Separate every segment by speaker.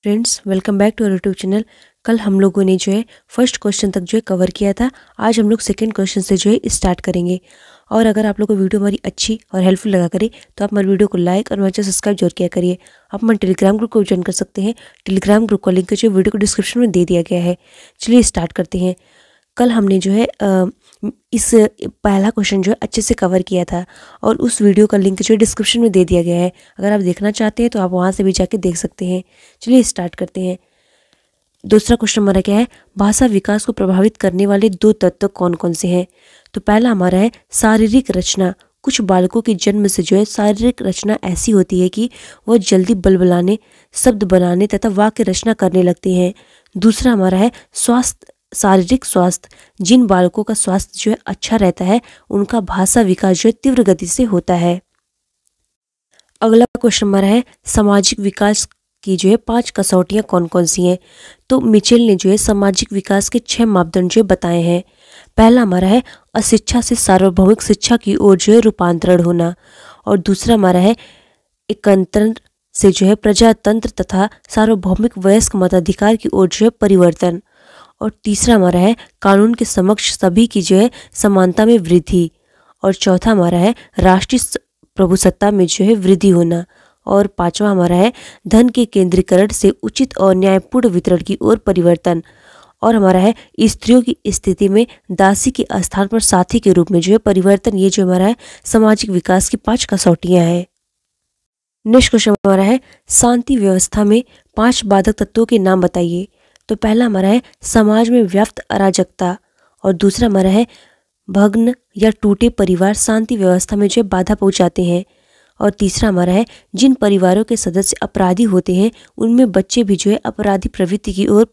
Speaker 1: Friends, welcome back to our YouTube channel. कल हम लोगों ने जो है फर्स्ट क्वेश्चन तक जो है कवर किया था। आज हम लोग सेकंड क्वेश्चन से जो है स्टार्ट करेंगे। और अगर आप लोगों को वीडियो हमारी अच्छी और हेल्पफुल लगा करे तो आप हमारे वीडियो को लाइक और हमारे चैनल सब्सक्राइब जरूर किया करिए। आप हमारे टेलीग्राम ग्रुप को ज्वाइन कर सकते हैं। टेलीग्राम ग्रुप का लिंक जो है वीडियो को डिस्क्रिप्शन में दे दिया गया है। चलिए स्टार्ट करते हैं। कल हमने जो है इस पहला क्वेश्चन जो है अच्छे से कवर किया था और उस वीडियो का लिंक जो है डिस्क्रिप्शन में दे दिया गया है। अगर आप देखना चाहते हैं तो आप वहाँ से भी जाके देख सकते हैं। चलिए स्टार्ट करते हैं। दूसरा क्वेश्चन हमारा क्या है, भाषा विकास को प्रभावित करने वाले दो तत्व कौन कौन से हैं। तो पहला हमारा है शारीरिक रचना। कुछ बालकों के जन्म से जो है शारीरिक रचना ऐसी होती है कि वह जल्दी बलबलाने, शब्द बनाने तथा वाक्य रचना करने लगते हैं। दूसरा हमारा है स्वास्थ्य, शारीरिक स्वास्थ्य। जिन बालकों का स्वास्थ्य जो है अच्छा रहता है उनका भाषा विकास जो है तीव्र गति से होता है। अगला क्वेश्चन हमारा है सामाजिक विकास की जो है 5 कसौटियां कौन कौन सी हैं। तो मिचेल ने जो है सामाजिक विकास के 6 मापदंड जो बताए हैं। पहला हमारा है अशिक्षा से सार्वभौमिक शिक्षा की ओर जो है रूपांतरण होना। और दूसरा हमारा है एकंतरण से जो है प्रजातंत्र तथा सार्वभौमिक वयस्क मताधिकार की ओर जो है परिवर्तन। और तीसरा हमारा है कानून के समक्ष सभी की जो है समानता में वृद्धि। और चौथा हमारा है राष्ट्रीय प्रभुसत्ता में जो है वृद्धि होना। और पांचवा हमारा है धन के केंद्रीकरण से उचित और न्यायपूर्ण वितरण की ओर परिवर्तन। और हमारा है स्त्रियों की स्थिति में दासी के स्थान पर साथी के रूप में जो है परिवर्तन। ये जो हमारा है सामाजिक विकास की 5 कसौटियां हैं। नेक्स्ट क्वेश्चन हमारा है शांति व्यवस्था में 5 बाधक तत्वों के नाम बताइए। तो पहला हमारा है समाज में व्याप्त अराजकता। और दूसरा हमारा है भग्न या टूटे परिवार शांति व्यवस्था में जो है बाधा पहुंचाते हैं। और तीसरा हमारा है जिन परिवारों के सदस्य अपराधी होते हैं उनमें बच्चे भी जो है अपराधी प्रवृत्ति की ओर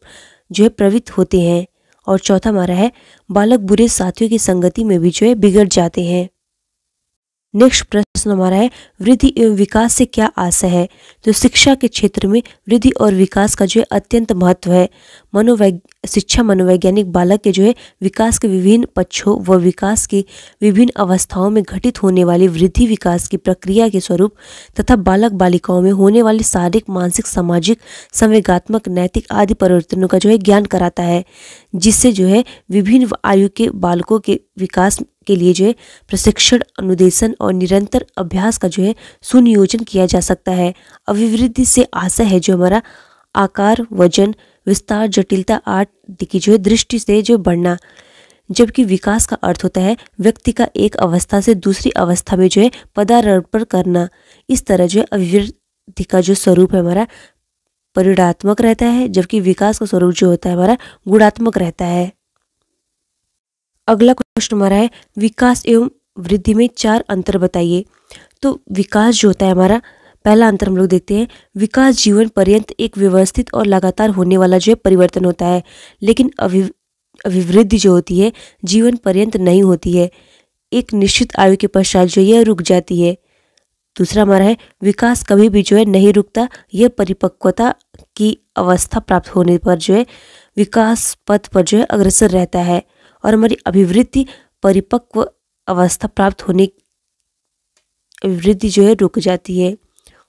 Speaker 1: जो है प्रवृत्त होते हैं। और चौथा हमारा है बालक बुरे साथियों की संगति में भी जो है बिगड़ जाते हैं। नेक्स्ट प्रश्न हमारा है वृद्धि एवं विकास से क्या आशय है। तो शिक्षा के क्षेत्र में वृद्धि और विकास का जो है अत्यंत महत्व है। शिक्षा मनोवैज्ञानिक बालक के जो है विकास के विभिन्न पक्षों व विकास की विभिन्न अवस्थाओं में घटित होने वाली वृद्धि विकास की प्रक्रिया के स्वरूप तथा बालक बालिकाओं में होने वाले शारीरिक, मानसिक, सामाजिक, संवेगात्मक, नैतिक आदि परिवर्तनों का जो है ज्ञान कराता है, जिससे जो है विभिन्न आयु के बालकों के विकास के लिए जो है प्रशिक्षण, अनुदेशन और निरंतर अभ्यास का जो है सुनियोजन किया जा सकता है। अभिवृद्धि से आशय है जो हमारा आकार, वजन, विस्तार, जटिलता आदि की जो है दृष्टि से जो बढ़ना। जबकि विकास का अर्थ होता है व्यक्ति का एक अवस्था से दूसरी अवस्था में जो है पदार्पण करना। इस तरह जो है अभिवृद्धि का जो स्वरूप है हमारा परिणात्मक रहता है, जबकि विकास का स्वरूप जो होता है हमारा गुणात्मक रहता है। अगला क्वेश्चन हमारा है विकास एवं वृद्धि में 4 अंतर बताइए। तो विकास जो होता है हमारा, पहला अंतर हम लोग देखते हैं, विकास जीवन पर्यंत एक व्यवस्थित और लगातार होने वाला जो है परिवर्तन होता है, लेकिन अभिवृद्धि जो होती है जीवन पर्यंत नहीं होती है, एक निश्चित आयु के पश्चात जो यह रुक जाती है। दूसरा हमारा है विकास कभी भी जो है नहीं रुकता, यह परिपक्वता की अवस्था प्राप्त होने पर जो है विकास पथ पर जो है अग्रसर रहता है। और हमारी अभिवृद्धि परिपक्व अवस्था प्राप्त होने अभिवृद्धि जो है रुक जाती है।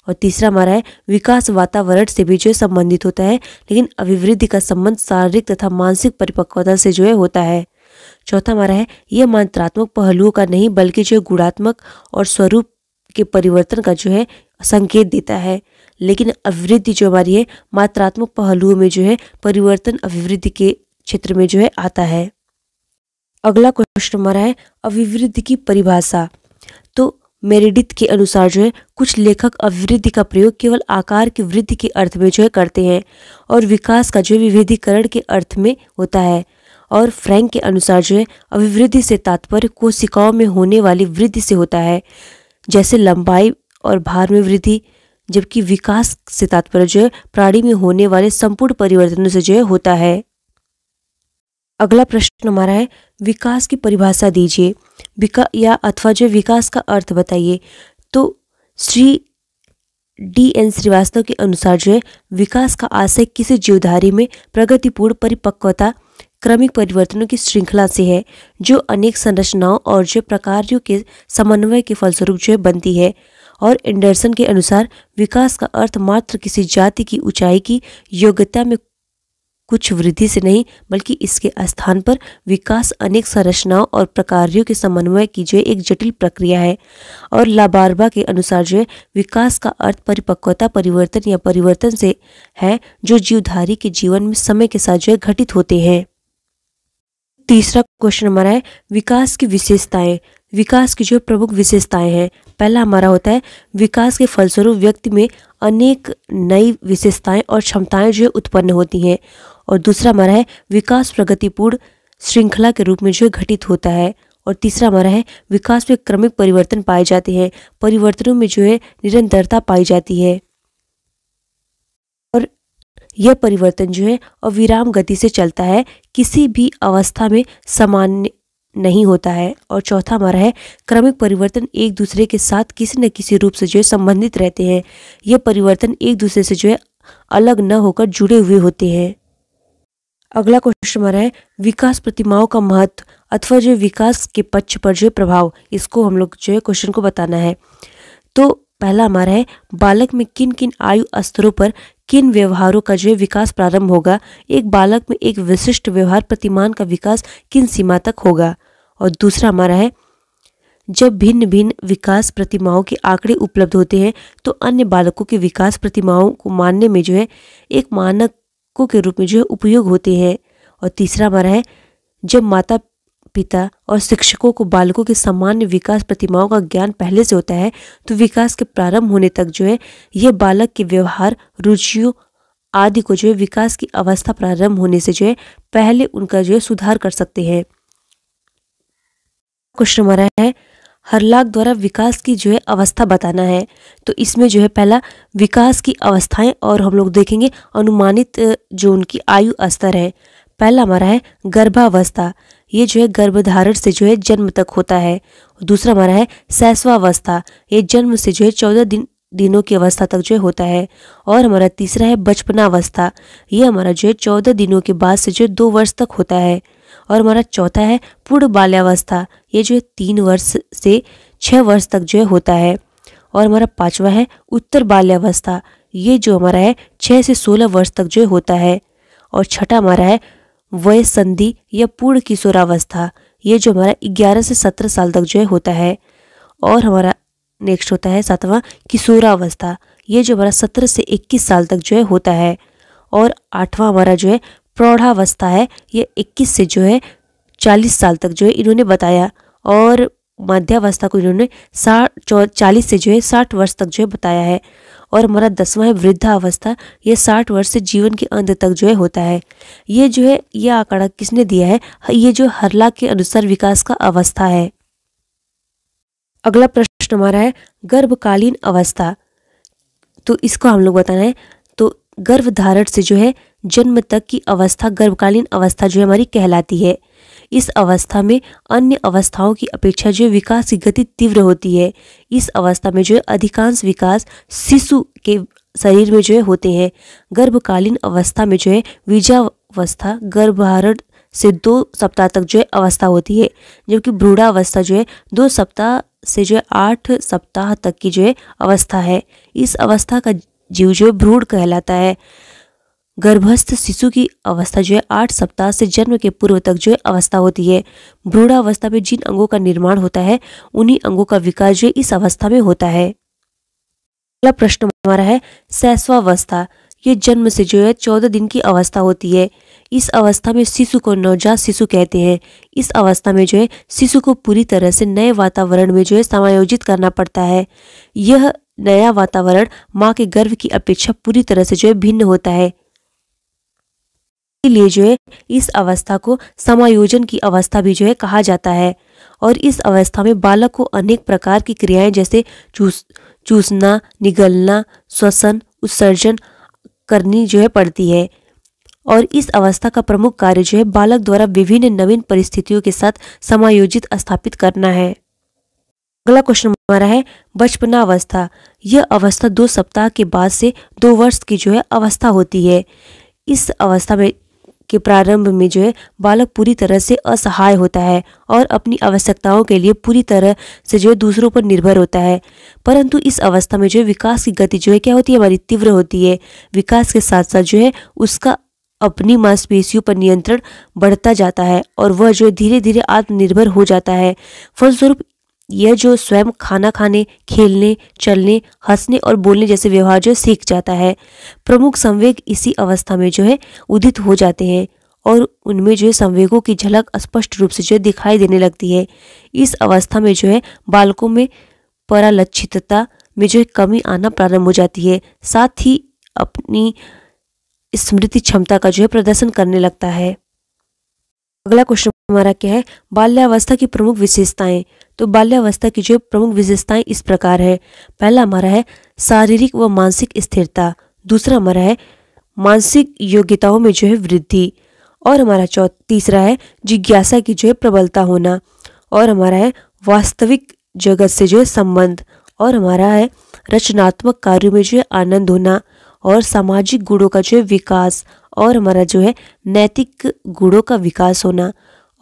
Speaker 1: और तीसरा हमारा है विकास वातावरण से भी जो है संबंधित होता है, लेकिन अभिवृद्धि का संबंध शारीरिक तथा मानसिक परिपक्वता से जो है होता है। चौथा हमारा है यह मात्रात्मक पहलुओं का नहीं बल्कि जो है गुणात्मक और स्वरूप के परिवर्तन का जो है संकेत देता है, लेकिन अभिवृद्धि जो हमारी है मात्रात्मक पहलुओं में जो है परिवर्तन अभिवृद्धि के क्षेत्र में जो है आता है। अगला क्वेश्चन हमारा है अभिवृद्धि की परिभाषा। तो मेरेडिथ के अनुसार जो है कुछ लेखक अभिवृद्धि का प्रयोग केवल आकार की वृद्धि के अर्थ में जो है करते हैं और विकास का जो है विभेदीकरण के अर्थ में होता है। और फ्रैंक के अनुसार जो है अभिवृद्धि से तात्पर्य कोशिकाओं में होने वाली वृद्धि से होता है, जैसे लंबाई और भार में वृद्धि, जबकि विकास से तात्पर्य जो है प्राणी में होने वाले संपूर्ण परिवर्तनों से जो है होता है। अगला प्रश्न हमारा है विकास की परिभाषा दीजिए अथवा जो विकास का अर्थ बताइए। तो श्री D.N. श्रीवास्तव के अनुसार जो है विकास का आशय किसी जीवधारी में प्रगतिपूर्ण परिपक्वता, क्रमिक परिवर्तनों की श्रृंखला से है, जो अनेक संरचनाओं और जो प्रकारों के समन्वय के फलस्वरूप जो है बनती है। और एंडरसन के अनुसार विकास का अर्थ मात्र किसी जाति की ऊंचाई की योग्यता में कुछ वृद्धि से नहीं, बल्कि इसके स्थान पर विकास अनेक संरचनाओं और प्रकारों के समन्वय की जो एक जटिल प्रक्रिया है। और लाबार्बा के अनुसार जो है विकास का अर्थ परिपक्वता, परिवर्तन या परिवर्तन से है जो जीवधारी के जीवन में समय के साथ जो है घटित होते हैं। तीसरा क्वेश्चन हमारा है विकास की विशेषताएं। विकास की जो प्रमुख विशेषताएं हैं, पहला हमारा होता है विकास के फलस्वरूप व्यक्ति में अनेक नई विशेषताएं और क्षमताएं जो है उत्पन्न होती हैं। और दूसरा हमारा है विकास प्रगतिपूर्ण श्रृंखला के रूप में जो है घटित होता है। और तीसरा हमारा है विकास में क्रमिक परिवर्तन पाए जाते हैं, परिवर्तनों में जो है निरंतरता पाई जाती है और यह परिवर्तन जो है अविराम गति से चलता है, किसी भी अवस्था में सामान्य नहीं होता है। और चौथा हमारा है क्रमिक परिवर्तन एक दूसरे के साथ किसी न किसी रूप से जो है संबंधित रहते हैं, यह परिवर्तन एक दूसरे से जो है अलग न होकर जुड़े हुए होते हैं। अगला क्वेश्चन हमारा है विकास प्रतिमाओं का महत्व अथवा जो विकास के पक्ष पर जो प्रभाव, इसको हम लोग जो है क्वेश्चन को बताना है। तो पहला हमारा है बालक में किन किन आयु स्तरों पर किन व्यवहारों का जो है विकास प्रारंभ होगा। एक बालक में एक विशिष्ट व्यवहार प्रतिमान का विकास किन सीमा तक होगा। और दूसरा हमारा है जब भिन्न भिन्न विकास प्रतिमाओं के आंकड़े उपलब्ध होते हैं तो अन्य बालकों के विकास प्रतिमाओं को मानने में जो है एक मानकों के रूप में जो है उपयोग होते हैं। और तीसरा हमारा है जब माता पिता और शिक्षकों को बालकों के सामान्य विकास प्रतिमाओं का ज्ञान पहले से होता है तो विकास के प्रारंभ होने तक जो है यह बालक के व्यवहार, रुचियों आदि को जो है विकास की अवस्था प्रारंभ होने से जो है पहले उनका जो है सुधार कर सकते हैं। क्वेश्चन हमारा है हरलाक द्वारा विकास की जो है अवस्था बताना है। तो इसमें जो है पहला विकास की अवस्थाएं और हम लोग देखेंगे अनुमानित जो उनकी आयु स्तर है। पहला हमारा है गर्भावस्था, ये जो है गर्भधारण से जो है जन्म तक होता है। दूसरा हमारा है शैशवावस्था, ये जन्म से जो है 14 दिनों की अवस्था तक जो है होता है। और हमारा तीसरा है बचपनावस्था, ये हमारा जो है 14 दिनों के बाद से जो है 2 वर्ष तक होता है। और हमारा चौथा है पूर्ण बाल्यावस्था, ये जो है 3 वर्ष से 6 वर्ष तक जो है होता है। और हमारा पांचवा है उत्तर बाल्यावस्था, ये जो हमारा है 6 से 16 वर्ष तक जो है होता है। और छठा हमारा है वय संधि या पूर्ण किशोरावस्था, ये जो हमारा 11 से 17 साल तक जो है होता है। और हमारा नेक्स्ट होता है सातवां किशोरावस्था, ये जो हमारा 17 से 21 साल तक जो है होता है। और आठवां हमारा जो है प्रौढ़ावस्था है, ये 21 से जो है 40 साल तक जो है इन्होंने बताया। और मध्यावस्था को इन्होंने 40 से जो है 60 वर्ष तक जो है बताया है। और हमारा 10वां है वृद्धावस्था, ये 60 वर्ष से जीवन के अंत तक जो है होता है। ये जो है यह आंकड़ा किसने दिया है, ये जो हरलाक के अनुसार विकास का अवस्था है। अगला प्रश्न हमारा है गर्भकालीन अवस्था, तो इसको हम लोग बताना है। तो गर्भधारण से जो है जन्म तक की अवस्था गर्भकालीन अवस्था जो है हमारी कहलाती है। इस अवस्था में अन्य अवस्थाओं की अपेक्षा जो विकास की गति तीव्र होती है। इस अवस्था में जो है अधिकांश विकास शिशु के शरीर में जो है होते हैं। गर्भकालीन अवस्था में जो है बीजावस्था गर्भधारण से 2 सप्ताह तक जो है अवस्था होती है, जबकि भ्रूणावस्था जो है 2 सप्ताह से जो है 8 सप्ताह तक की जो है अवस्था है। इस अवस्था का जीव जो है भ्रूण कहलाता है। गर्भस्थ शिशु की अवस्था जो है 8 सप्ताह से जन्म के पूर्व तक जो है अवस्था होती है। भ्रूणावस्था में जिन अंगों का निर्माण होता है उन्हीं अंगों का विकास जो है इस अवस्था में होता है। अगला प्रश्न हमारा है शैशवावस्था, ये जन्म से जो है 14 दिन की अवस्था होती है। इस अवस्था में शिशु को नवजात शिशु कहते हैं। इस अवस्था में जो है शिशु को पूरी तरह से नए वातावरण में जो है समायोजित करना पड़ता है। यह नया वातावरण माँ के गर्भ की अपेक्षा पूरी तरह से जो है भिन्न होता है, इसलिए जो है इस अवस्था को समायोजन की अवस्था भी जो है कहा जाता है। और इस अवस्था में बालक को अनेक प्रकार की क्रियाएं जैसे चूसना, निगलना, श्वसन, उत्सर्जन करनी जो है पड़ती है। और इस अवस्था का प्रमुख कार्य जो है बालक द्वारा विभिन्न नवीन परिस्थितियों के साथ समायोजित स्थापित करना है। अगला क्वेश्चन हमारा है बचपनावस्था, यह अवस्था 2 सप्ताह के बाद से 2 वर्ष की जो है अवस्था होती है। इस अवस्था में के प्रारंभ में जो है बालक पूरी तरह से असहाय होता है और अपनी आवश्यकताओं के लिए पूरी तरह से जो है दूसरों पर निर्भर होता है। परंतु इस अवस्था में जो है विकास की गति जो है क्या होती है, हमारी तीव्र होती है। विकास के साथ साथ जो है उसका अपनी मांसपेशियों पर नियंत्रण बढ़ता जाता है और वह जो धीरे धीरे आत्मनिर्भर हो जाता है। फलस्वरूप यह जो स्वयं खाना खाने, खेलने, चलने, हंसने और बोलने जैसे व्यवहार जो सीख जाता है। प्रमुख संवेग इसी अवस्था में जो है उदित हो जाते हैं और उनमें जो है संवेगों की झलक स्पष्ट रूप से जो है दिखाई देने लगती है। इस अवस्था में जो है बालकों में परालक्षितता में जो है कमी आना प्रारंभ हो जाती है, साथ ही अपनी स्मृति क्षमता का जो है प्रदर्शन करने लगता है। अगला क्वेश्चन हमारा क्या है, बाल्यावस्था की प्रमुख विशेषताएं। तो बाल्यावस्था की जो प्रमुख विशेषताएं इस प्रकार है। पहला हमारा है शारीरिक व मानसिक स्थिरता। दूसरा हमारा है मानसिक योग्यताओं में जो है वृद्धि। और हमारा तीसरा है जिज्ञासा की जो है प्रबलता होना। और हमारा है वास्तविक जगत से जो है संबंध। और हमारा है रचनात्मक कार्यों में जो है आनंद होना। और सामाजिक गुणों का जो है विकास। और हमारा जो है नैतिक गुणों का विकास होना।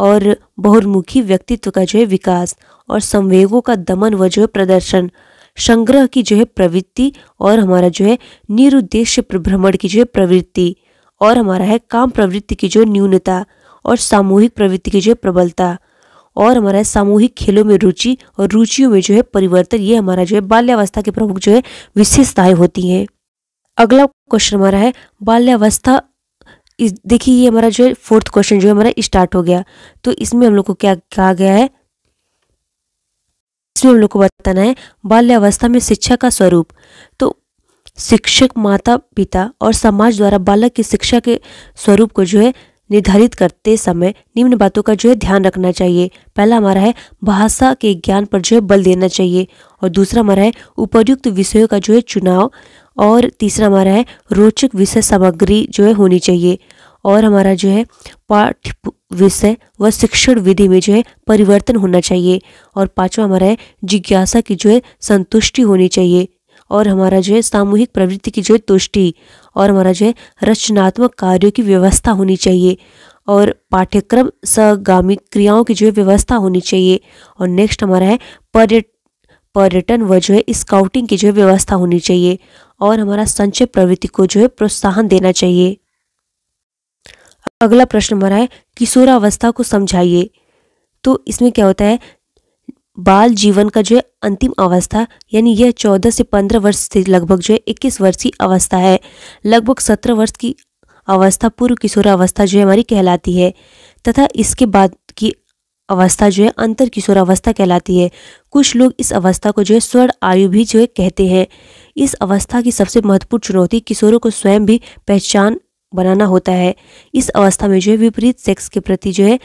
Speaker 1: और बहुमुखी व्यक्तित्व का जो है विकास। और संवेगों का दमन व जो है प्रदर्शन। संग्रह की जो है प्रवृत्ति। और हमारा जो है निरुद्देश्य भ्रमण की जो है प्रवृत्ति। और हमारा है काम प्रवृत्ति की जो न्यूनता। और सामूहिक प्रवृत्ति की जो है प्रबलता। और हमारा है सामूहिक खेलों में रुचि और रुचियों में जो है परिवर्तन। ये हमारा जो है बाल्यावस्था के प्रमुख जो है विशेषताएं होती हैं। अगला क्वेश्चन हमारा है बाल्यावस्था। देखिए ये हमारा जो है फोर्थ क्वेश्चन जो है हमारा स्टार्ट हो गया। तो इसमें हम लोग को क्या कहा गया है, इसमें हम लोग को बताना है बाल्यावस्था में शिक्षा का स्वरूप। तो शिक्षक, माता पिता और समाज द्वारा बालक की शिक्षा के स्वरूप को जो है निर्धारित करते समय निम्न बातों का जो है ध्यान रखना चाहिए। पहला हमारा है भाषा के ज्ञान पर जो है बल देना चाहिए। और दूसरा हमारा है उपर्युक्त विषयों का जो है चुनाव। और तीसरा हमारा है रोचक विषय सामग्री जो है होनी चाहिए। और हमारा जो है पाठ्य विषय व शिक्षण विधि में जो है परिवर्तन होना चाहिए। और पांचवा हमारा है जिज्ञासा की जो है संतुष्टि होनी चाहिए। और हमारा जो है सामूहिक प्रवृत्ति की जो है तुष्टि। और हमारा जो है रचनात्मक कार्यों की व्यवस्था होनी चाहिए। और पाठ्यक्रम सगामी क्रियाओं की जो है व्यवस्था होनी चाहिए। और नेक्स्ट हमारा है पर्यटन व जो है स्काउटिंग की जो है व्यवस्था होनी चाहिए। और हमारा संचय प्रवृत्ति को जो है प्रोत्साहन देना चाहिए। अगला प्रश्न हमारा है किशोरावस्था को समझाइए। तो इसमें क्या होता है, बाल जीवन का जो है अंतिम अवस्था, यानी यह 14 से 15 वर्ष से लगभग जो है 21 वर्ष की अवस्था है। लगभग 17 वर्ष की अवस्था पूर्व किशोरावस्था जो है हमारी कहलाती है तथा इसके बाद की अवस्था जो है अंतर किशोरावस्था कहलाती है। कुछ लोग इस अवस्था को जो है स्वर्ण आयु भी जो है कहते हैं। इस अवस्था की सबसे महत्वपूर्ण चुनौती किशोरों को स्वयं भी पहचान बनाना होता है। इस अवस्था में जो है विपरीत सेक्स के प्रति जो है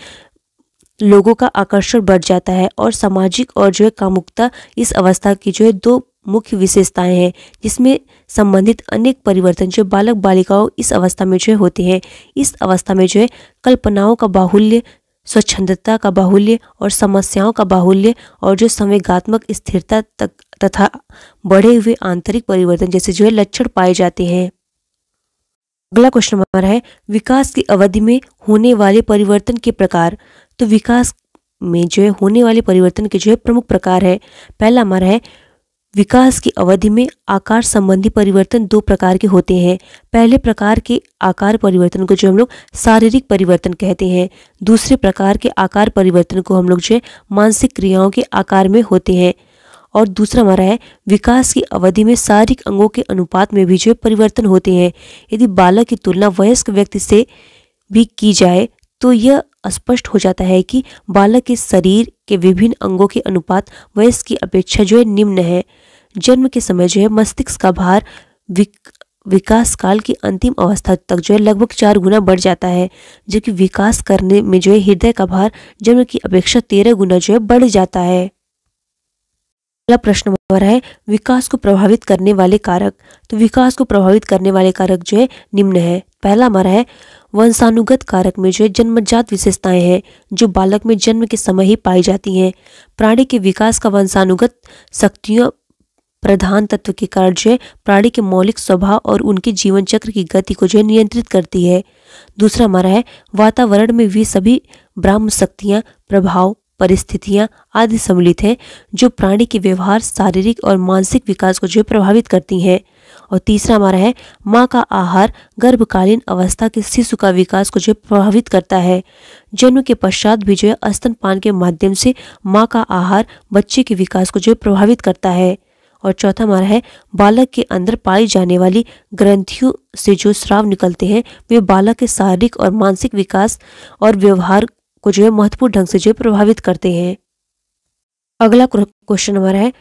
Speaker 1: लोगों का आकर्षण बढ़ जाता है। और सामाजिक और जो है कामुकता इस अवस्था की जो है दो मुख्य विशेषताएं हैं, जिसमें संबंधित अनेक परिवर्तन जो बालक बालिकाओं इस अवस्था में जो है होते हैं। इस अवस्था में जो है कल्पनाओं का बाहुल्य, स्वच्छंदता का बाहुल्य और समस्याओं का बाहुल्य और जो संवेगात्मक स्थिरता तक तथा बढ़े हुए आंतरिक परिवर्तन जैसे जो है लक्षण पाए जाते हैं। अगला क्वेश्चन हमारा है विकास की अवधि में होने वाले परिवर्तन के प्रकार। तो विकास में जो है होने वाले परिवर्तन के जो है प्रमुख प्रकार है। पहला हमारा है विकास की अवधि में आकार संबंधी परिवर्तन दो प्रकार के होते हैं। पहले प्रकार के आकार परिवर्तन को जो हम लोग शारीरिक परिवर्तन कहते हैं। दूसरे प्रकार के आकार परिवर्तन को हम लोग जो है मानसिक क्रियाओं के आकार में होते हैं। और दूसरा हमारा है विकास की अवधि में शारीरिक अंगों के अनुपात में भी जो परिवर्तन होते हैं। यदि बालक की तुलना वयस्क व्यक्ति से भी की जाए तो यह स्पष्ट हो जाता है कि बालक के शरीर के विभिन्न अंगों के अनुपात वयस्क की अपेक्षा जो है निम्न है। जन्म के समय जो है मस्तिष्क का भार विकास काल की अंतिम अवस्था तक जो है लगभग 4 गुना बढ़ जाता है, जबकि विकास करने में जो है हृदय का भार जन्म की अपेक्षा 13 गुना जो है बढ़ जाता है। अगला प्रश्न हमारा है विकास को प्रभावित करने वाले कारक। तो विकास को प्रभावित करने वाले कारक जो है निम्न है। पहला हमारा है वंशानुगत कारक में जो है जन्मजात विशेषताएं हैं जो बालक में जन्म के समय ही पाई जाती हैं। प्राणी के विकास का वंशानुगत शक्तियों प्रधान तत्व के कारण जो है प्राणी के मौलिक स्वभाव और उनके जीवन चक्र की गति को जो है नियंत्रित करती है। दूसरा हमारा है वातावरण में वे सभी ब्रह्म शक्तियाँ, प्रभाव, परिस्थितियाँ आदि सम्मिलित हैं जो प्राणी के व्यवहार, शारीरिक और मानसिक विकास को जो है प्रभावित करती हैं। और तीसरा हमारा है माँ का आहार गर्भकालीन अवस्था के शिशु का विकास को जो प्रभावित करता है। जन्म के पश्चात भी जो है स्तनपान के माध्यम से माँ का आहार बच्चे के विकास को जो प्रभावित करता है। और चौथा हमारा है बालक के अंदर पाई जाने वाली ग्रंथियों से जो स्राव निकलते हैं वे बालक के शारीरिक और मानसिक विकास और व्यवहार को जो है महत्वपूर्ण ढंग से जो प्रभावित करते हैं। अगला क्वेश्चन हमारा है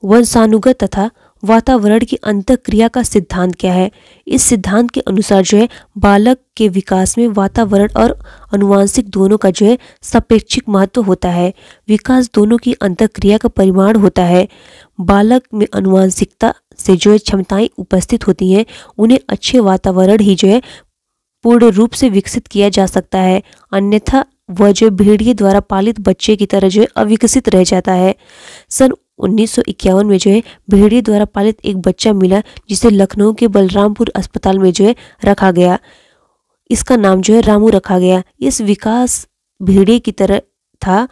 Speaker 1: वंशानुगत तथा वातावरण की अंतःक्रिया का सिद्धांत क्या है। इस सिद्धांत के अनुसार जो है बालक के विकास में वातावरण और अनुवांशिक दोनों का जो है सापेक्षिक महत्व होता है। विकास दोनों की अंतःक्रिया का परिमाण होता है। बालक में अनुवांशिकता से जो है क्षमताएं उपस्थित होती हैं, उन्हें अच्छे वातावरण ही जो है पूर्ण रूप से विकसित किया जा सकता है, अन्यथा वह जो भेड़िए द्वारा पालित बच्चे की तरह जो है अविकसित रह जाता है। सन 1951 में जो है भेड़िए द्वारा पालित एक बच्चा मिला जिसे लखनऊ के बलरामपुर अस्पताल में जो है रखा गया। इसका नाम जो है रामू रखा गया। इस विकास भेड़िए की तरह था।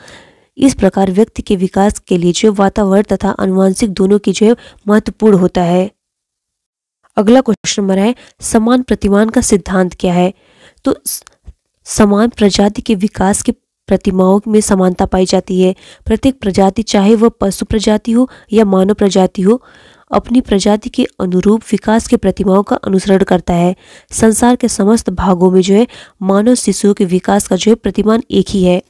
Speaker 1: इस प्रकार व्यक्ति के विकास के लिए जो वातावरण तथा अनुवांशिक दोनों की जो है महत्वपूर्ण होता है। अगला क्वेश्चन नंबर है समान प्रतिमान का सिद्धांत क्या है। तो समान प्रजाति के विकास के प्रतिमाओं में समानता पाई जाती है। प्रत्येक प्रजाति चाहे वह पशु प्रजाति हो या मानव प्रजाति हो अपनी प्रजाति के अनुरूप विकास के प्रतिमाओं का अनुसरण करता है। संसार के समस्त भागों में जो है मानव शिशुओं के विकास का जो है प्रतिमान एक ही है।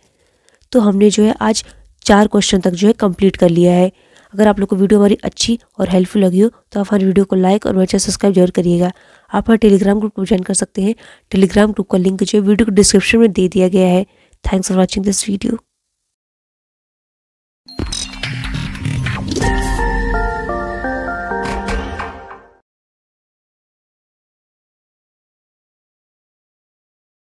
Speaker 1: तो हमने जो है आज 4 क्वेश्चन तक जो है कंप्लीट कर लिया है। अगर आप लोग को वीडियो हमारी अच्छी और हेल्पफुल लगी हो तो आप हमारे वीडियो को लाइक और मेरे चैनल सब्सक्राइब जरूर करिएगा। आप हमारे टेलीग्राम ग्रुप को ज्वाइन कर सकते हैं। टेलीग्राम ग्रुप का लिंक जो है वीडियो को डिस्क्रिप्शन में दे दिया गया है। Thanks for watching this video.